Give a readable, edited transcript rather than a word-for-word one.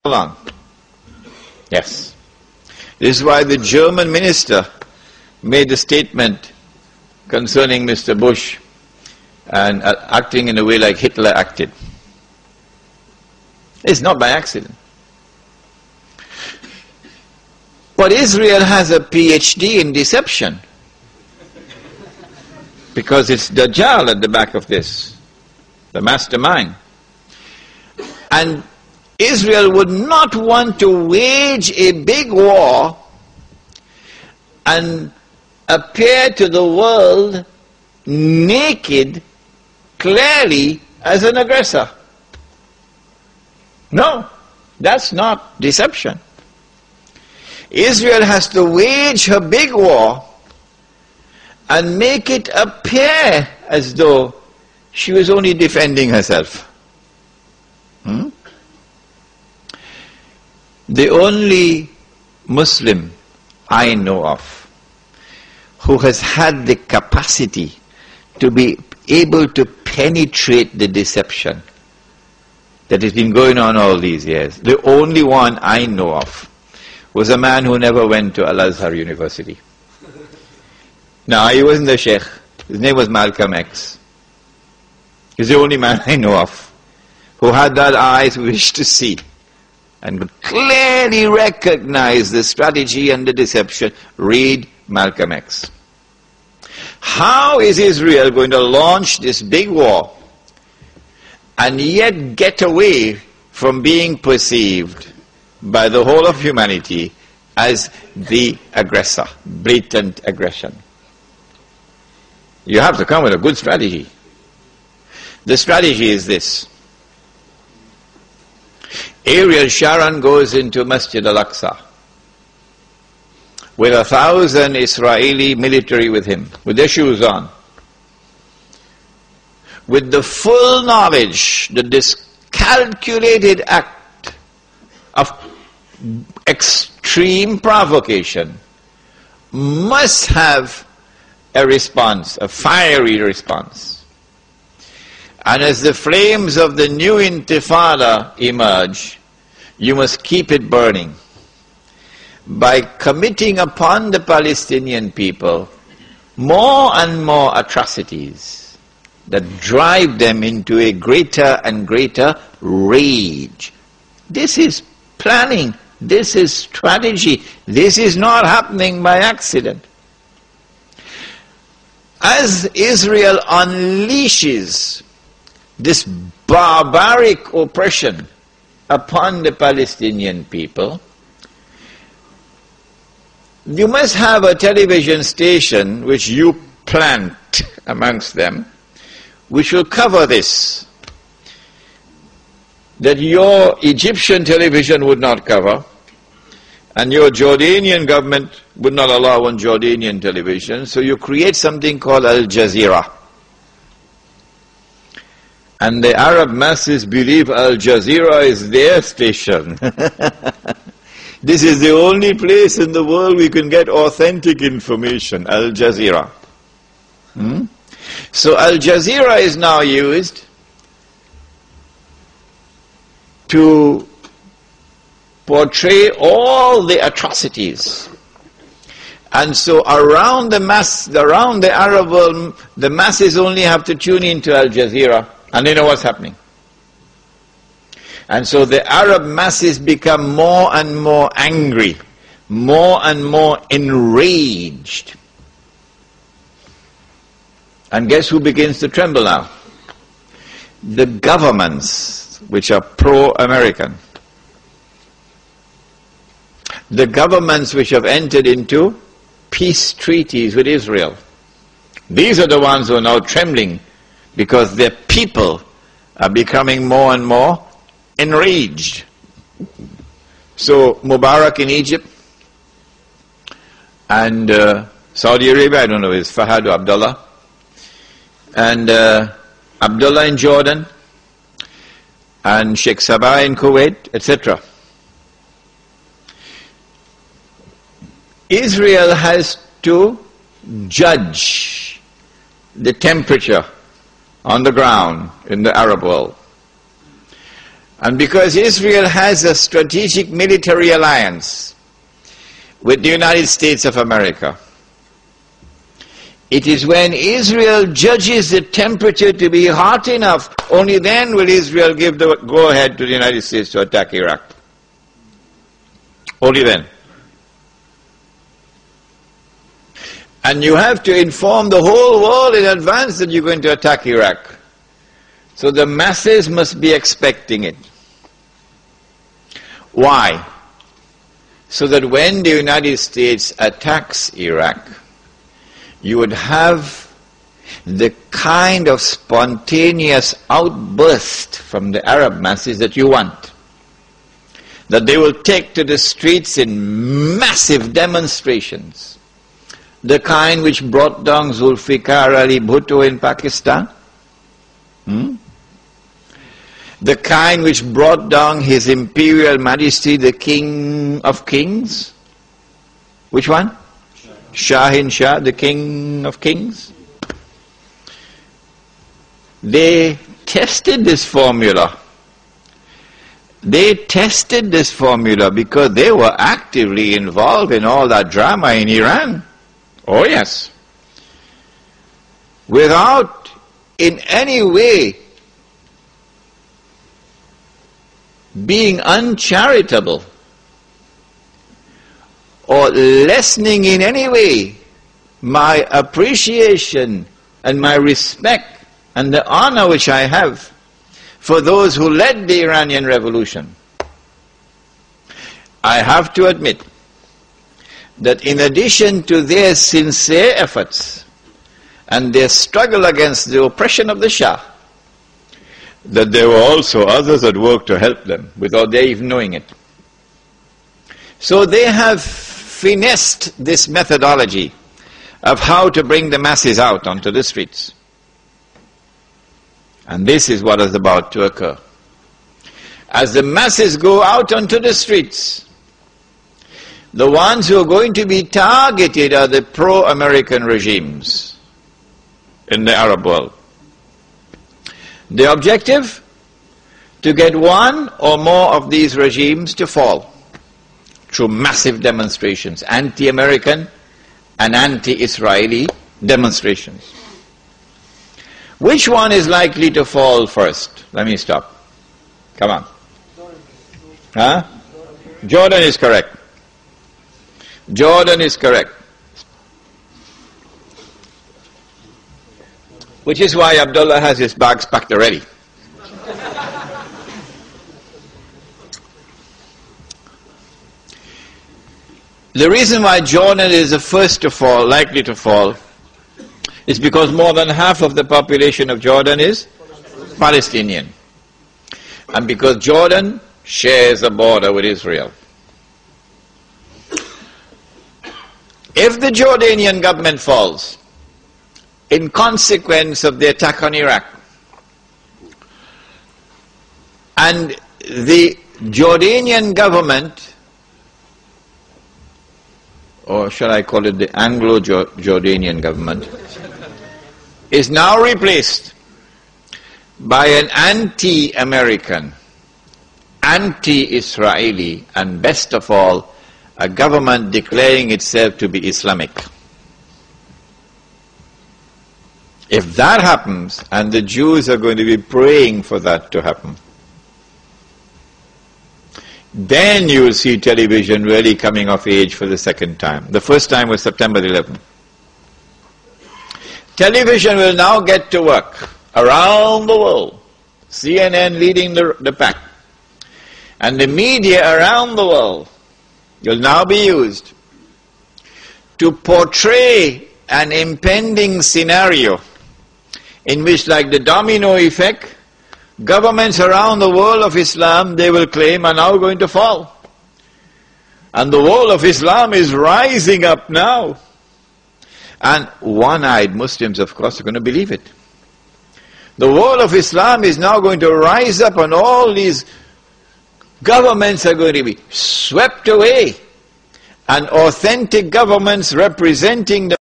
Along. Yes. This is why the German minister made a statement concerning Mr. Bush and acting in a way like Hitler acted. It's not by accident. But Israel has a PhD in deception, because it's Dajjal at the back of this, the mastermind. And Israel would not want to wage a big war and appear to the world naked, clearly as an aggressor. No, that's not deception. Israel has to wage her big war and make it appear as though she was only defending herself. The only Muslim I know of who has had the capacity to be able to penetrate the deception that has been going on all these years, the only one I know of, was a man who never went to Al-Azhar University. No, he wasn't the Sheikh. His name was Malcolm X. He's the only man I know of who had that eyes wish to see and could clearly recognize the strategy and the deception. Read Malcolm X. How is Israel going to launch this big war and yet get away from being perceived by the whole of humanity as the aggressor, blatant aggression? You have to come with a good strategy. The strategy is this. Ariel Sharon goes into Masjid al-Aqsa with 1,000 Israeli military with him, with their shoes on, with the full knowledge that this calculated act of extreme provocation must have a response, a fiery response. And as the flames of the new intifada emerge, you must keep it burning by committing upon the Palestinian people more and more atrocities that drive them into a greater and greater rage. This is planning, this is strategy, this is not happening by accident. As Israel unleashes this barbaric oppression upon the Palestinian people, you must have a television station which you plant amongst them, which will cover this, that your Egyptian television would not cover, and your Jordanian government would not allow on Jordanian television, so you create something called Al Jazeera. And the Arab masses believe Al Jazeera is their station. This is the only place in the world we can get authentic information, Al Jazeera. So Al Jazeera is now used to portray all the atrocities. And so around the Arab world, the masses only have to tune into Al Jazeera, and they know what's happening. And so the Arab masses become more and more angry, more and more enraged. And guess who begins to tremble now? The governments which are pro-American. The governments which have entered into peace treaties with Israel. These are the ones who are now trembling because their people are becoming more and more enraged. So Mubarak in Egypt and Saudi Arabia, I don't know, is Fahad or Abdullah, and Abdullah in Jordan, and Sheikh Sabah in Kuwait, etc. Israel has to judge the temperature on the ground in the Arab world. And because Israel has a strategic military alliance with the United States of America, it is when Israel judges the temperature to be hot enough, only then will Israel give the go-ahead to the United States to attack Iraq. Only then. And you have to inform the whole world in advance that you're going to attack Iraq. So the masses must be expecting it. Why? So that when the United States attacks Iraq, you would have the kind of spontaneous outburst from the Arab masses that you want. That they will take to the streets in massive demonstrations. The kind which brought down Zulfikar Ali Bhutto in Pakistan. The kind which brought down His Imperial Majesty, the King of Kings. Which one? Shahin Shah, the King of Kings. They tested this formula. They tested this formula because they were actively involved in all that drama in Iran. Oh yes. Without in any way being uncharitable or lessening in any way my appreciation and my respect and the honor which I have for those who led the Iranian Revolution. I have to admit that in addition to their sincere efforts and their struggle against the oppression of the Shah, that there were also others that worked to help them without their even knowing it. So they have finessed this methodology of how to bring the masses out onto the streets. And this is what is about to occur. As the masses go out onto the streets, the ones who are going to be targeted are the pro-American regimes in the Arab world. The objective? To get one or more of these regimes to fall through massive demonstrations, anti-American and anti-Israeli demonstrations. Which one is likely to fall first? Let me stop. Come on. Huh? Jordan is correct. Jordan is correct. Which is why Abdullah has his bags packed already. The reason why Jordan is the first to fall, likely to fall, is because more than half of the population of Jordan is Palestinian. And because Jordan shares a border with Israel. If the Jordanian government falls, in consequence of the attack on Iraq, and the Jordanian government, or shall I call it the Anglo-Jordanian government, is now replaced by an anti-American, anti-Israeli, and best of all, a government declaring itself to be Islamic. If that happens, and the Jews are going to be praying for that to happen, then you will see television really coming of age for the second time. The first time was September 11th. Television will now get to work around the world. CNN leading the pack. And the media around the world will now be used to portray an impending scenario in which, like the domino effect, governments around the world of Islam, they will claim, are now going to fall. And the world of Islam is rising up now. And one-eyed Muslims, of course, are going to believe it. The world of Islam is now going to rise up, and all these governments are going to be swept away. And authentic governments representing the